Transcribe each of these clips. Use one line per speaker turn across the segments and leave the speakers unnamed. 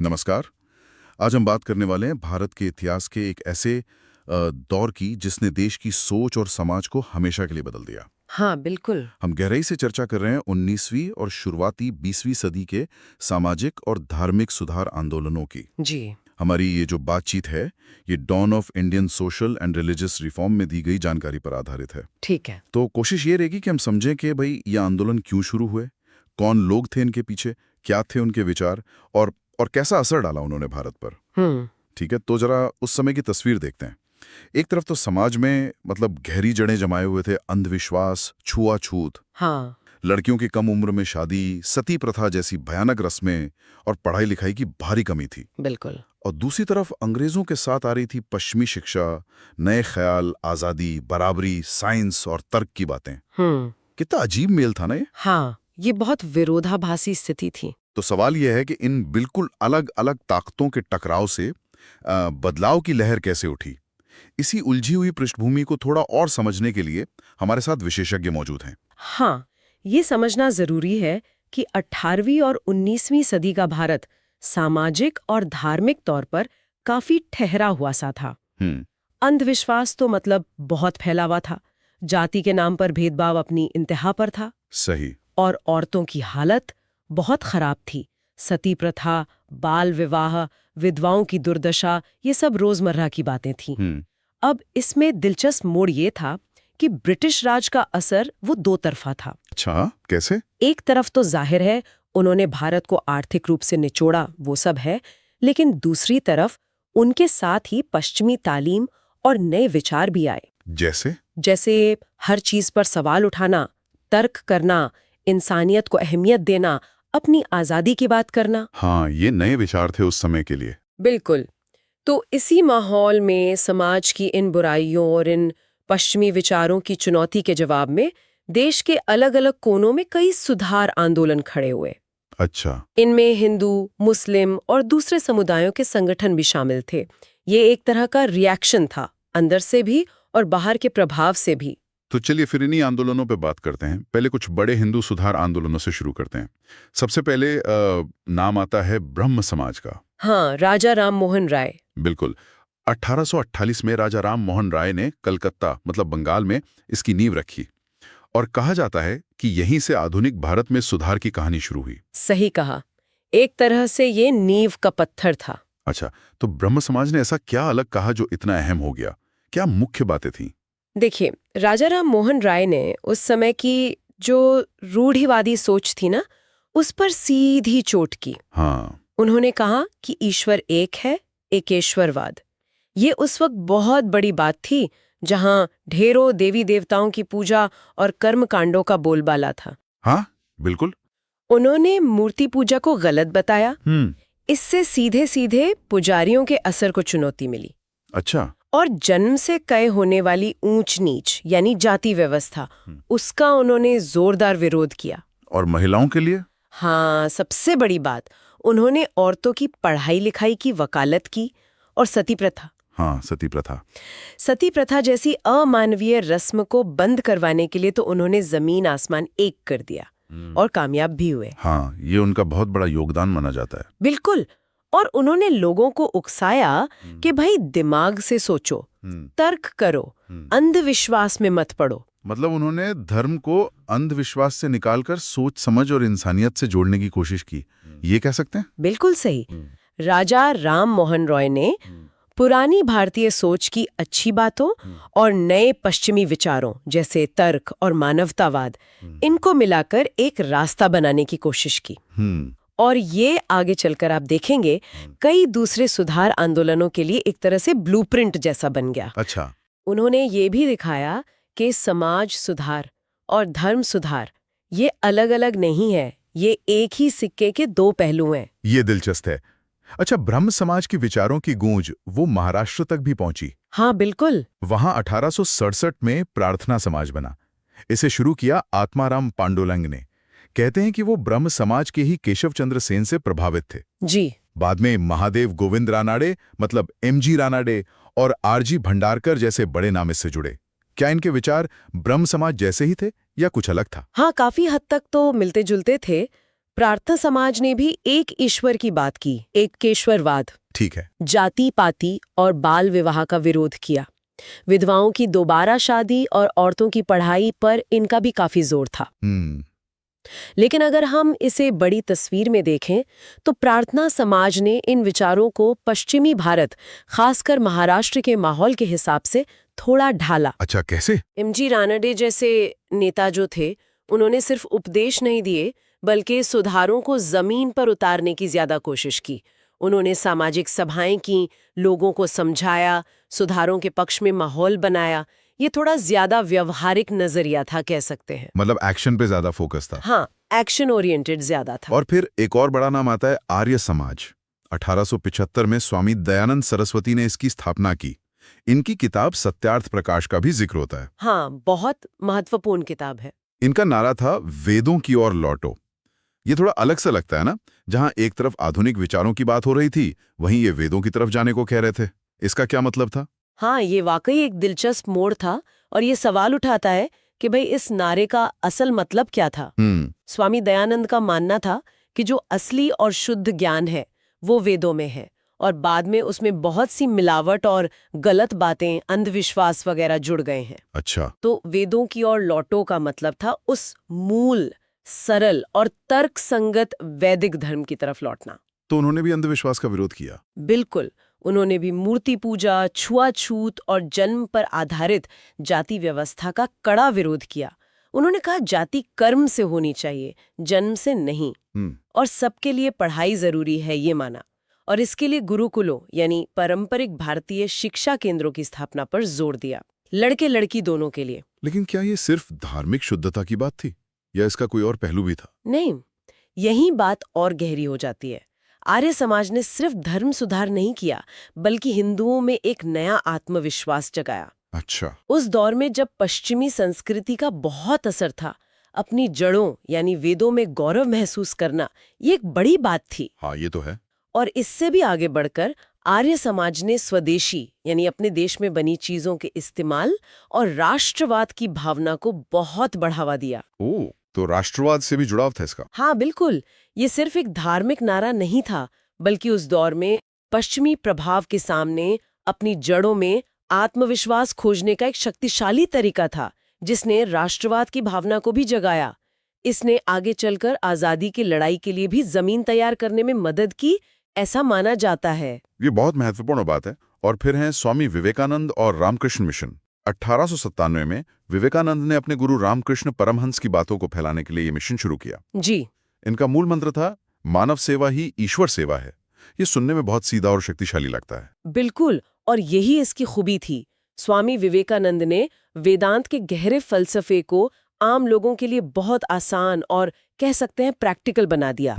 नमस्कार। आज हम बात करने वाले हैं भारत के इतिहास के एक ऐसे दौर की जिसने देश की सोच और समाज को हमेशा के लिए बदल दिया।
हाँ, बिल्कुल।
हम गहराई से चर्चा कर रहे हैं 19वीं और शुरुआती 20वीं सदी के सामाजिक और धार्मिक सुधार आंदोलनों की।
जी।
हमारी ये जो बातचीत है ये dawn of Indian social and religious reform में दी गई जानकारी पर आधारित है।
ठीक है।
तो कोशिश ये रहेगी कि हम समझें कि भाई ये आंदोलन क्यों शुरू हुए, कौन लोग थे इनके पीछे, क्या थे उनके विचार और कैसा असर डाला उन्होंने भारत पर। ठीक है, तो जरा उस समय की तस्वीर देखते हैं। एक तरफ तो समाज में मतलब गहरी जड़ें जमाए हुए थे अंधविश्वास, छुआछूत,
हाँ,
लड़कियों की कम उम्र में शादी, सती प्रथा जैसी भयानक रस्में और पढ़ाई लिखाई की भारी कमी थी।
बिल्कुल।
और दूसरी तरफ अंग्रेजों के साथ आ रही थी पश्चिमी शिक्षा, नए ख्याल, आजादी, बराबरी, साइंस और तर्क की बातें। कितना अजीब मेल था ना ये।
हाँ, ये बहुत विरोधाभासी स्थिति थी।
तो सवाल यह है कि इन बिल्कुल अलग अलग ताकतों के टकराव से बदलाव की लहर कैसे उठी। इसी उलझी हुई पृष्ठभूमि को थोड़ा और समझने के लिए हमारे साथ विशेषज्ञ मौजूद हैं।
हाँ, ये समझना जरूरी है कि 18वीं और 19वीं सदी का भारत सामाजिक और धार्मिक तौर पर काफी ठहरा हुआ सा था।
हम्म।
अंधविश्वास तो मतलब बहुत फैला हुआ था। जाति के नाम पर भेदभाव अपनी इंतहा पर था।
सही।
और औरतों की हालत बहुत खराब थी। सती प्रथा, बाल विवाह, विधवाओं की दुर्दशा, ये सब रोजमर्रा की बातें थीं। अब इसमें दिलचस्प मोड़ ये था कि ब्रिटिश राज का असर वो दो तरफा था।
अच्छा, कैसे?
एक तरफ तो जाहिर है उन्होंने भारत को आर्थिक रूप से निचोड़ा, वो सब है, लेकिन दूसरी तरफ उनके साथ ही पश्चिमी तालीम और नए विचार भी आए। जैसे हर चीज पर सवाल उठाना, तर्क करना, इंसानियत को अहमियत देना, अपनी आजादी की बात करना।
हाँ, ये नए विचार थे उस समय के लिए।
बिल्कुल। तो इसी माहौल में समाज की इन बुराइयों और इन पश्चिमी विचारों की चुनौती के जवाब में देश के अलग अलग कोनों में कई सुधार आंदोलन खड़े हुए।
अच्छा।
इनमें हिंदू, मुस्लिम और दूसरे समुदायों के संगठन भी शामिल थे। ये एक तरह का रिएक्शन था, अंदर से भी और बाहर के प्रभाव से भी।
तो चलिए फिर इन्हीं आंदोलनों पे बात करते हैं। पहले कुछ बड़े हिंदू सुधार आंदोलनों से शुरू करते हैं। सबसे पहले नाम आता है ब्रह्म समाज का।
हाँ, राजा राम मोहन राय।
बिल्कुल। 1848 में राजा राम मोहन राय ने कलकत्ता मतलब बंगाल में इसकी नींव रखी और कहा जाता है कि यहीं से आधुनिक भारत में सुधार की कहानी शुरू हुई।
सही कहा। एक तरह से ये नींव का पत्थर था।
अच्छा, तो ब्रह्म समाज ने ऐसा क्या अलग कहा जो इतना अहम हो गया? क्या मुख्य बातें थीं?
देखिए, राजा राम मोहन राय ने उस समय की जो रूढ़िवादी सोच थी ना, उस पर सीधी चोट की।
हाँ।
उन्होंने कहा कि ईश्वर एक है, एकेश्वरवाद। ये उस वक्त बहुत बड़ी बात थी, जहां ढेरों देवी देवताओं की पूजा और कर्म कांडों का बोलबाला था।
हाँ, बिल्कुल।
उन्होंने मूर्ति पूजा को गलत बताया। इससे सीधे सीधे पुजारियों के असर को चुनौती मिली।
अच्छा।
और जन्म से कय होने वाली ऊंच नीच यानी जाति व्यवस्था, उसका उन्होंने जोरदार विरोध किया।
और महिलाओं के लिए?
हाँ, सबसे बड़ी बात, उन्होंने औरतों की पढ़ाई लिखाई की वकालत की। और सती प्रथा।
हाँ, सती प्रथा।
सती प्रथा जैसी अमानवीय रस्म को बंद करवाने के लिए तो उन्होंने जमीन आसमान एक कर दिया और कामयाब भी हुए।
हाँ, ये उनका बहुत बड़ा योगदान माना जाता है।
बिल्कुल। और उन्होंने लोगों को उकसाया कि भाई दिमाग से सोचो, तर्क करो, अंधविश्वास में मत पड़ो।
मतलब उन्होंने धर्म को अंधविश्वास से निकालकर सोच समझ और इंसानियत से जोड़ने की कोशिश की, ये कह सकते हैं?
बिल्कुल सही। राजा राम मोहन रॉय ने पुरानी भारतीय सोच की अच्छी बातों और नए पश्चिमी विचारों जैसे तर्क और मानवतावाद, इनको मिलाकर एक रास्ता बनाने की कोशिश की। और ये आगे चलकर आप देखेंगे कई दूसरे सुधार आंदोलनों के लिए एक तरह से ब्लूप्रिंट जैसा बन गया।
अच्छा।
उन्होंने ये भी दिखाया कि समाज सुधार और धर्म सुधार ये अलग अलग नहीं है, ये एक ही सिक्के के दो पहलू हैं।
ये दिलचस्प है। अच्छा, ब्रह्म समाज के विचारों की गूंज वो महाराष्ट्र तक भी पहुंची।
हाँ, बिल्कुल।
वहां 1867 में प्रार्थना समाज बना। इसे शुरू किया आत्माराम पांडुरंग ने। कहते हैं कि वो ब्रह्म समाज के ही केशव चंद्र सेन से प्रभावित थे।
जी।
बाद में महादेव गोविंद रानाडे मतलब एमजी रानाडे और आरजी भंडारकर जैसे बड़े नाम इससे जुड़े। क्या इनके विचार ब्रह्म समाज जैसे ही थे या कुछ अलग था?
हाँ, काफी हद तक तो मिलते जुलते थे। प्रार्थना समाज ने भी एक ईश्वर की बात की, एक केश्वरवाद।
ठीक है।
जाति पाति और बाल विवाह का विरोध किया। विधवाओं की दोबारा शादी और औरतों की पढ़ाई पर इनका भी काफी जोर था। लेकिन अगर हम इसे बड़ी तस्वीर में देखें तो प्रार्थना समाज ने इन विचारों को पश्चिमी भारत, खासकर महाराष्ट्र के माहौल के हिसाब से थोड़ा ढाला।
अच्छा, कैसे?
एमजी रानडे जैसे नेता जो थे, उन्होंने सिर्फ उपदेश नहीं दिए बल्कि सुधारों को जमीन पर उतारने की ज्यादा कोशिश की। उन्होंने सामाजिक सभाएं की, लोगों को समझाया, सुधारों के पक्ष में माहौल बनाया। ये थोड़ा ज्यादा व्यवहारिक नजरिया था, कह सकते हैं।
मतलब एक्शन पे ज्यादा फोकस था।
हाँ, एक्शन ओरिएंटेड ज्यादा था।
और फिर एक और बड़ा नाम आता है आर्य समाज। 1875 में स्वामी दयानंद सरस्वती ने इसकी स्थापना की। इनकी किताब सत्यार्थ प्रकाश का भी जिक्र होता है।
हाँ, बहुत महत्वपूर्ण किताब है।
इनका नारा था वेदों की ओर लौटो। ये थोड़ा अलग सा लगता है ना, जहां एक तरफ आधुनिक विचारों की बात हो रही थी, वहीं ये वेदों की तरफ जाने को कह रहे थे। इसका क्या मतलब था?
हाँ, ये वाकई एक दिलचस्प मोड़ था और ये सवाल उठाता है कि भाई इस नारे का असल मतलब क्या था। स्वामी दयानंद का मानना था कि जो असली और शुद्ध ज्ञान है वो वेदों में है और बाद में उसमें बहुत सी मिलावट और गलत बातें, अंधविश्वास वगैरह जुड़ गए हैं।
अच्छा।
तो वेदों की ओर लौटो का मतलब था उस मूल, सरल और तर्क संगत वैदिक धर्म की तरफ लौटना।
तो उन्होंने भी अंधविश्वास का विरोध किया?
बिल्कुल। उन्होंने भी मूर्ति पूजा, छुआछूत और जन्म पर आधारित जाति व्यवस्था का कड़ा विरोध किया। उन्होंने कहा जाति कर्म से होनी चाहिए, जन्म से नहीं। और सबके लिए पढ़ाई जरूरी है, ये माना। और इसके लिए गुरुकुलों यानी पारंपरिक भारतीय शिक्षा केंद्रों की स्थापना पर जोर दिया, लड़के लड़की दोनों के लिए।
लेकिन क्या ये सिर्फ धार्मिक शुद्धता की बात थी या इसका कोई और पहलू भी था?
नहीं, यही बात और गहरी हो जाती है। आर्य समाज ने सिर्फ धर्म सुधार नहीं किया बल्कि हिंदुओं में एक नया आत्मविश्वास जगाया।
अच्छा।
उस दौर में जब पश्चिमी संस्कृति का बहुत असर था, अपनी जड़ों यानी वेदों में गौरव महसूस करना ये एक बड़ी बात थी।
हाँ, ये तो है।
और इससे भी आगे बढ़कर आर्य समाज ने स्वदेशी यानी अपने देश में बनी चीजों के इस्तेमाल और राष्ट्रवाद की भावना को बहुत बढ़ावा दिया।
ओह, तो राष्ट्रवाद से भी जुड़ाव था इसका?
हाँ, बिल्कुल। ये सिर्फ एक धार्मिक नारा नहीं था बल्कि उस दौर में पश्चिमी प्रभाव के सामने अपनी जड़ों में आत्मविश्वास खोजने का एक शक्तिशाली तरीका था, जिसने राष्ट्रवाद की भावना को भी जगाया। इसने आगे चलकर आजादी की लड़ाई के लिए भी जमीन तैयार करने में मदद की, ऐसा माना जाता है।
ये बहुत महत्वपूर्ण बात है। और फिर हैं स्वामी विवेकानंद और रामकृष्ण मिशन। 1897 में विवेकानंद ने अपने गुरु रामकृष्ण परमहंस की बातों को फैलाने के लिए ये मिशन शुरू किया।
जी।
इनका मूल मंत्र था मानव सेवा ही ईश्वर सेवा है। ये सुनने में बहुत सीधा और शक्तिशाली लगता है।
बिल्कुल, और यही इसकी खूबी थी। स्वामी विवेकानंद ने वेदांत के गहरे फलसफे को आम लोगों के लिए बहुत आसान और कह सकते हैं प्रैक्टिकल बना दिया।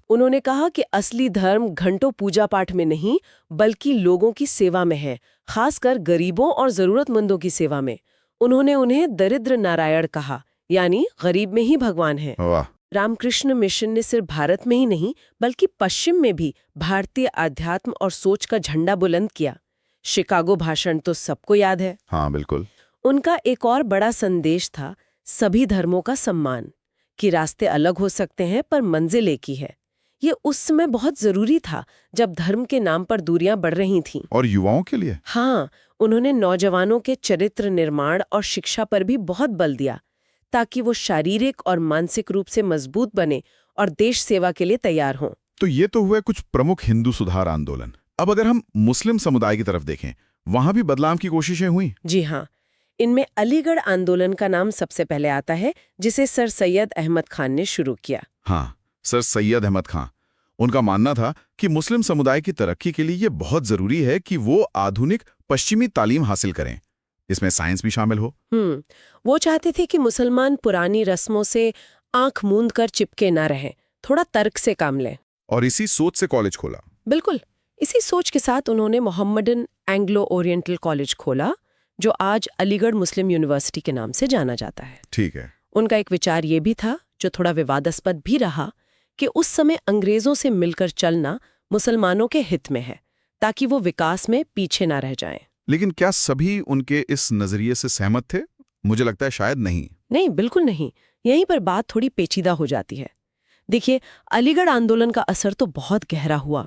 उन्होंने कहा कि असली धर्म घंटों पूजा पाठ में नहीं बल्कि लोगों की सेवा में है, खासकर गरीबों और जरूरतमंदों की सेवा में। उन्होंने उन्हें दरिद्र नारायण कहा, यानी गरीब में ही भगवान है।
वाह।
रामकृष्ण मिशन ने सिर्फ भारत में ही नहीं बल्कि पश्चिम में भी भारतीय आध्यात्म और सोच का झंडा बुलंद किया। शिकागो भाषण तो सबको याद है।
हाँ, बिल्कुल।
उनका एक और बड़ा संदेश था सभी धर्मों का सम्मान, कि रास्ते अलग हो सकते हैं पर मंजिल एक ही है। ये उस समय बहुत जरूरी था जब धर्म के नाम पर दूरियां बढ़ रही थीं।
और युवाओं के लिए?
हाँ, उन्होंने नौजवानों के चरित्र निर्माण और शिक्षा पर भी बहुत बल दिया ताकि वो शारीरिक और मानसिक रूप से मजबूत बने और देश सेवा के लिए तैयार हों।
तो ये तो हुए कुछ प्रमुख हिंदू सुधार आंदोलन। अब अगर हम मुस्लिम समुदाय की तरफ देखें, वहां भी बदलाव की कोशिशें हुई?
जी हाँ, इनमें अलीगढ़ आंदोलन का नाम सबसे पहले आता है, जिसे सर सैयद अहमद खान ने शुरू किया।
हाँ, सर सैयद अहमद खान। उनका मानना था कि मुस्लिम समुदाय की तरक्की के लिए ये बहुत जरूरी है कि वो आधुनिक पश्चिमी तालीम हासिल करें, इसमें साइंस भी शामिल हो।
वो चाहते थे कि मुसलमान पुरानी रस्मों से आंख मूंद कर चिपके ना रहें, थोड़ा तर्क से काम लें।
और इसी सोच से कॉलेज खोला।
बिल्कुल, इसी सोच के साथ उन्होंने मोहम्मडन एंग्लो ओरिएंटल कॉलेज खोला, जो आज अलीगढ़ मुस्लिम यूनिवर्सिटी के नाम से जाना जाता है।
ठीक है।
उनका एक विचार ये भी था, जो थोड़ा विवादास्पद भी रहा, कि उस समय अंग्रेजों से मिलकर चलना मुसलमानों के हित में है, ताकि वो विकास में पीछे ना रह जाएं।
लेकिन क्या सभी उनके इस नजरिए से सहमत थे? मुझे लगता है शायद नहीं।
नहीं, बिल्कुल नहीं। यहीं पर बात थोड़ी पेचीदा हो जाती है। देखिए, अलीगढ़ आंदोलन का असर तो बहुत गहरा हुआ।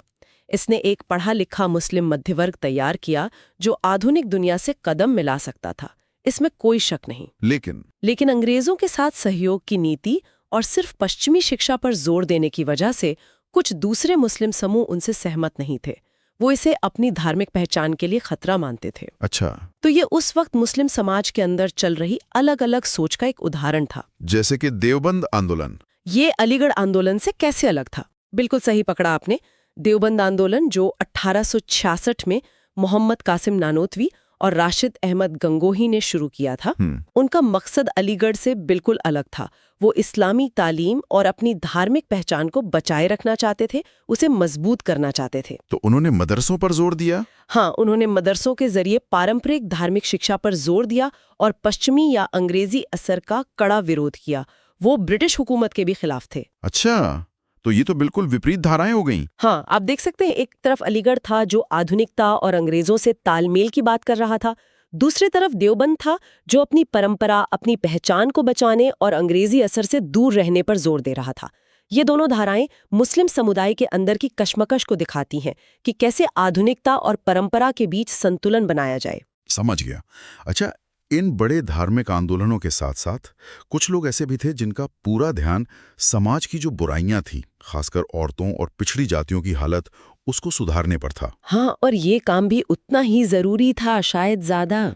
इसने एक पढ़ा लिखा मुस्लिम मध्यवर्ग तैयार किया जो आधुनिक दुनिया से कदम मिला सकता था, इसमें कोई शक नहीं। लेकिन अंग्रेजों के साथ सहयोग की नीति और सिर्फ पश्चिमी शिक्षा पर जोर देने की वजह से कुछ दूसरे मुस्लिम समूह उनसे सहमत नहीं थे। वो इसे अपनी धार्मिक पहचान के लिए खतरा मानते थे।
अच्छा,
तो ये उस वक्त मुस्लिम समाज के अंदर चल रही अलग अलग सोच का एक उदाहरण था।
जैसे कि देवबंद आंदोलन।
ये अलीगढ़ आंदोलन से कैसे अलग था? बिल्कुल सही पकड़ा आपने। देवबंद आंदोलन जो 1866 में मोहम्मद कासिम नानोतवी और राशिद अहमद गंगोही ने शुरू किया था, उनका मकसद अलीगढ़ से बिल्कुल अलग था। वो इस्लामी तालीम और अपनी धार्मिक पहचान को बचाए रखना चाहते थे, उसे मजबूत करना चाहते थे।
तो उन्होंने मदरसों पर जोर दिया?
हाँ, उन्होंने मदरसों के जरिए पारंपरिक धार्मिक शिक्षा पर जोर दिया और पश्चिमी या अंग्रेजी असर का कड़ा विरोध किया। वो ब्रिटिश हुकूमत के भी खिलाफ थे।
अच्छा, तो ये तो बिल्कुल विपरीत धाराएं हो गईं।
हाँ, आप देख सकते हैं, एक तरफ अलीगढ़ था जो आधुनिकता और अंग्रेजों से तालमेल की बात कर रहा था, दूसरी तरफ देवबंद था जो अपनी परंपरा, अपनी पहचान को बचाने और अंग्रेजी असर से दूर रहने पर जोर दे रहा था। ये दोनों धाराएं मुस्लिम समुदाय के अंदर की कश्मकश को दिखाती हैं कि कैसे आधुनिकता और परंपरा के बीच संतुलन बनाया जाए।
समझ गया। अच्छा, इन बड़े धार्मिक आंदोलनों के साथ साथ कुछ लोग ऐसे भी थे जिनका पूरा ध्यान समाज की जो बुराइयां थी, खासकर औरतों और पिछड़ी जातियों की हालत, उसको सुधारने पर था।
हाँ, और ये काम भी उतना ही जरूरी था, शायद ज्यादा।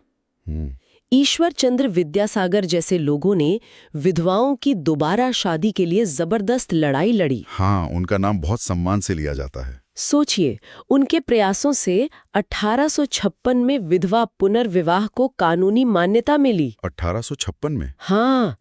ईश्वर चंद्र विद्यासागर जैसे लोगों ने विधवाओं की दोबारा शादी के लिए जबरदस्त लड़ाई लड़ी।
हाँ, उनका नाम बहुत सम्मान से लिया जाता है।
सोचिए, उनके प्रयासों से 1856 में विधवा पुनर्विवाह को कानूनी मान्यता मिली।
1856 में?
हाँ,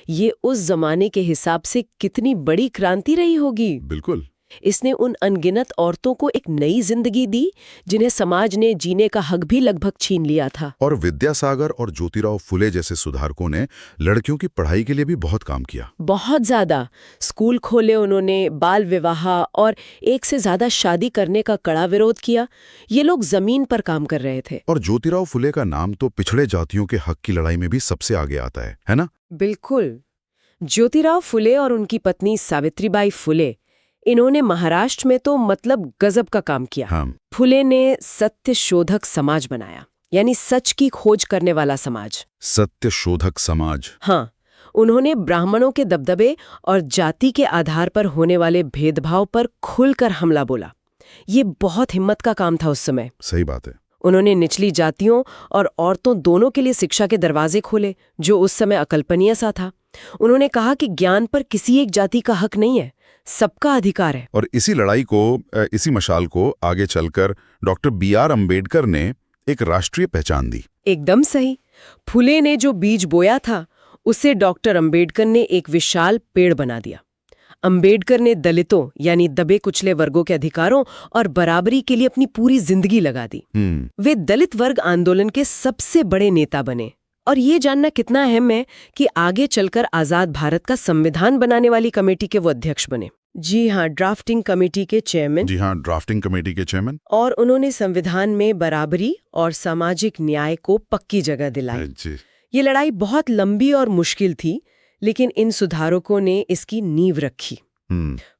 ये उस जमाने के हिसाब से कितनी बड़ी क्रांति रही होगी।
बिल्कुल।
इसने उन अनगिनत औरतों को एक नई जिंदगी दी जिन्हें समाज ने जीने का हक भी लगभग छीन लिया था।
और विद्यासागर और ज्योतिराव फुले जैसे सुधारकों ने लड़कियों की पढ़ाई के लिए भी बहुत काम किया।
बहुत ज्यादा। स्कूल खोले उन्होंने, बाल विवाह और एक से ज्यादा शादी करने का कड़ा विरोध किया। ये लोग जमीन पर काम कर रहे थे।
और ज्योतिराव फुले का नाम तो पिछड़े जातियों के हक की लड़ाई में भी सबसे आगे आता है ना?
बिल्कुल। ज्योतिराव फुले और उनकी पत्नी सावित्रीबाई फुले, इन्होंने महाराष्ट्र में तो मतलब गजब का काम किया।
हाँ।
फुले ने सत्य शोधक समाज बनाया, यानी सच की खोज करने वाला समाज।
सत्य शोधक समाज।
हाँ, उन्होंने ब्राह्मणों के दबदबे और जाति के आधार पर होने वाले भेदभाव पर खुलकर हमला बोला। ये बहुत हिम्मत का काम था उस समय।
सही बात है।
उन्होंने निचली जातियों और औरतों दोनों के लिए शिक्षा के दरवाजे खोले, जो उस समय अकल्पनीय सा था। उन्होंने कहा कि ज्ञान पर किसी एक जाति का हक नहीं है, सबका अधिकार है।
और इसी लड़ाई को, इसी मशाल को आगे चलकर डॉक्टर B.R. अम्बेडकर ने एक राष्ट्रीय पहचान दी।
एकदम सही। फुले ने जो बीज बोया था, उसे डॉक्टर अम्बेडकर ने एक विशाल पेड़ बना दिया। अम्बेडकर ने दलितों यानी दबे कुचले वर्गों के अधिकारों और बराबरी के लिए अपनी पूरी जिंदगी लगा दी। वे दलित वर्ग आंदोलन के सबसे बड़े नेता बने। और ये जानना कितना अहम है कि आगे चलकर आजाद भारत का संविधान बनाने वाली कमेटी के वो अध्यक्ष बने। जी हाँ, ड्राफ्टिंग कमेटी के चेयरमैन।
जी हाँ, ड्राफ्टिंग कमेटी के चेयरमैन।
और उन्होंने संविधान में बराबरी और सामाजिक न्याय को पक्की जगह दिलाई।
जी।
ये लड़ाई बहुत लंबी और मुश्किल थी, लेकिन इन सुधारकों ने इसकी नींव रखी।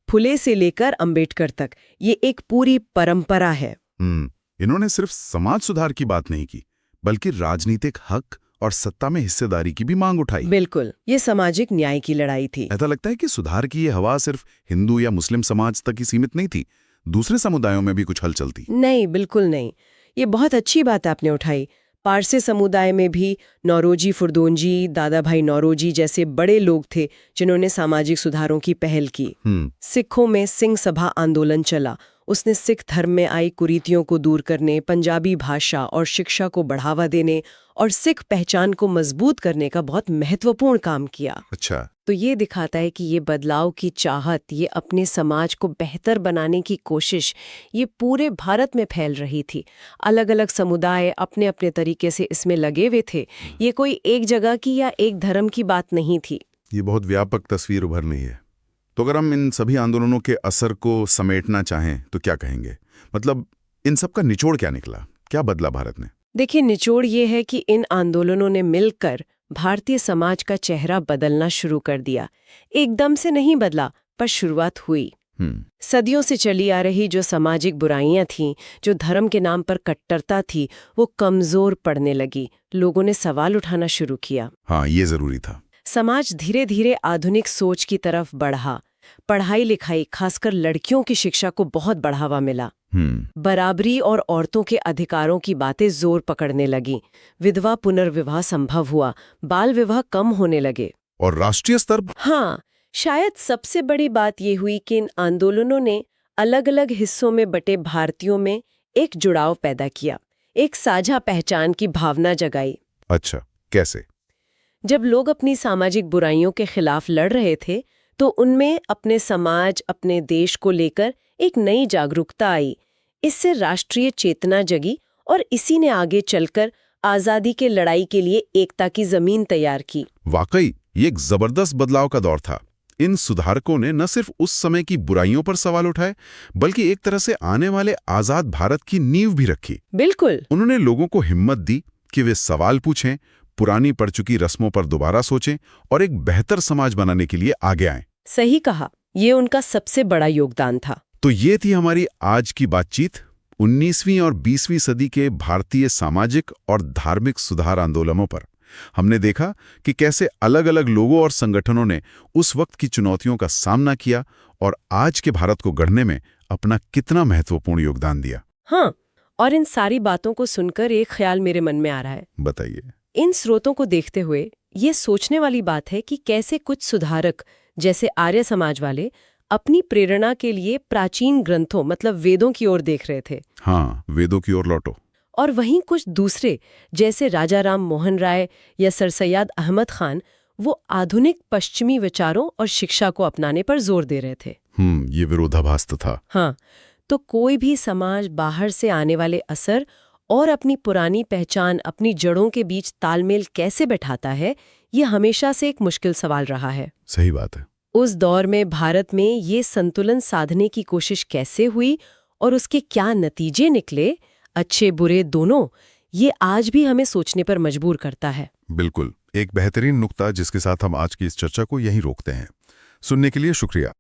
फुले से लेकर अम्बेडकर तक ये एक पूरी परंपरा है।
इन्होंने सिर्फ समाज सुधार की बात नहीं की, बल्कि राजनीतिक हक और सत्ता में हिस्सेदारी की भी मांग उठाई।
बिल्कुल, ये सामाजिक न्याय की लड़ाई थी।
ऐसा लगता है कि सुधार की ये हवा सिर्फ हिंदू या मुस्लिम समाज तक ही सीमित नहीं थी, दूसरे समुदायों में भी कुछ हलचल थी।
नहीं, बिल्कुल नहीं। ये बहुत अच्छी बात आपने उठाई। पारसी समुदाय में भी नौरोजी फुरदोंजी, दादा भाई नौरोजी जैसे बड़े लोग थे जिन्होंने सामाजिक सुधारों की पहल की। सिखों में सिंह सभा आंदोलन चला। उसने सिख धर्म में आई कुरीतियों को दूर करने, पंजाबी भाषा और शिक्षा को बढ़ावा देने और सिख पहचान को मजबूत करने का बहुत महत्वपूर्ण काम किया।
अच्छा।
तो ये दिखाता है कि ये बदलाव की चाहत, ये अपने समाज को बेहतर बनाने की कोशिश, ये पूरे भारत में फैल रही थी। अलग अलग समुदाय अपने अपने तरीके से इसमें लगे हुए थे। ये कोई एक जगह की या एक धर्म की बात नहीं थी।
ये बहुत व्यापक तस्वीर उभर रही है। तो अगर हम इन सभी आंदोलनों के असर को समेटना चाहें तो क्या कहेंगे? मतलब इन सब का निचोड़ क्या निकला, क्या बदला भारत ने?
देखिए, निचोड़ ये है कि इन आंदोलनों ने मिलकर भारतीय समाज का चेहरा बदलना शुरू कर दिया। एकदम से नहीं बदला, पर शुरुआत हुई। सदियों से चली आ रही जो सामाजिक बुराइयां थीं, जो धर्म के नाम पर कट्टरता थी, वो कमजोर पड़ने लगी। लोगों ने सवाल उठाना शुरू किया।
हाँ, ये जरूरी था।
समाज धीरे धीरे आधुनिक सोच की तरफ बढ़ा। पढ़ाई लिखाई, खासकर लड़कियों की शिक्षा को बहुत बढ़ावा मिला। बराबरी और औरतों के अधिकारों की बातें जोर पकड़ने लगी। विधवा पुनर्विवाह संभव हुआ, बाल विवाह कम होने लगे।
और राष्ट्रीय स्तर
हाँ, शायद सबसे बड़ी बात ये हुई कि इन आंदोलनों ने अलग अलग हिस्सों में बटे भारतीयों में एक जुड़ाव पैदा किया, एक साझा पहचान की भावना जगाई।
अच्छा, कैसे?
जब लोग अपनी सामाजिक बुराइयों के खिलाफ लड़ रहे थे, तो उनमें अपने समाज, अपने देश को लेकर एक नई जागरूकता आई। इससे राष्ट्रीय चेतना जगी और इसी ने आगे चलकर आजादी के लड़ाई के लिए एकता की जमीन तैयार की।
वाकई ये एक जबरदस्त बदलाव का दौर था। इन सुधारकों ने न सिर्फ उस समय की बुराइयों पर सवाल उठाए, बल्कि एक तरह से आने वाले आजाद भारत की नींव भी रखी।
बिल्कुल।
उन्होंने लोगों को हिम्मत दी कि वे सवाल पूछें, पुरानी पड़ चुकी रस्मों पर दोबारा सोचें और एक बेहतर समाज बनाने के लिए आगे आएं।
सही कहा, ये उनका सबसे बड़ा योगदान था।
तो ये थी हमारी आज की बातचीत 19वीं और 20वीं सदी के भारतीय सामाजिक और धार्मिक सुधार आंदोलनों पर। हमने देखा कि कैसे अलग अलग लोगों और संगठनों ने उस वक्त की चुनौतियों का सामना किया और आज के भारत को गढ़ने में अपना कितना महत्वपूर्ण योगदान दिया।
हाँ, और इन सारी बातों को सुनकर एक ख्याल मेरे मन में आ रहा है।
बताइए।
इन स्रोतों को देखते हुए ये सोचने वाली बात है कि कैसे कुछ सुधारक जैसे आर्य समाज वाले अपनी प्रेरणा के लिए प्राचीन ग्रंथों मतलब वेदों की ओर देख रहे थे।
हाँ, वेदों की ओर लौटो।
और वहीं कुछ दूसरे जैसे राजा राम मोहन राय या सर सैयद अहमद खान वो आधुनिक पश्चिमी विचारों और शिक्षा को अपनाने पर जोर दे रहे थे।
ये विरोधाभास तो था।
हाँ, तो कोई भी समाज बाहर से आने वाले असर और अपनी पुरानी पहचान, अपनी जड़ों के बीच तालमेल कैसे बैठाता है, ये हमेशा से एक मुश्किल सवाल रहा है।
सही बात है।
उस दौर में भारत में ये संतुलन साधने की कोशिश कैसे हुई और उसके क्या नतीजे निकले, अच्छे बुरे दोनों, ये आज भी हमें सोचने पर मजबूर करता है।
बिल्कुल, एक बेहतरीन नुक्ता जिसके साथ हम आज की इस चर्चा को यहीं रोकते हैं। सुनने के लिए शुक्रिया।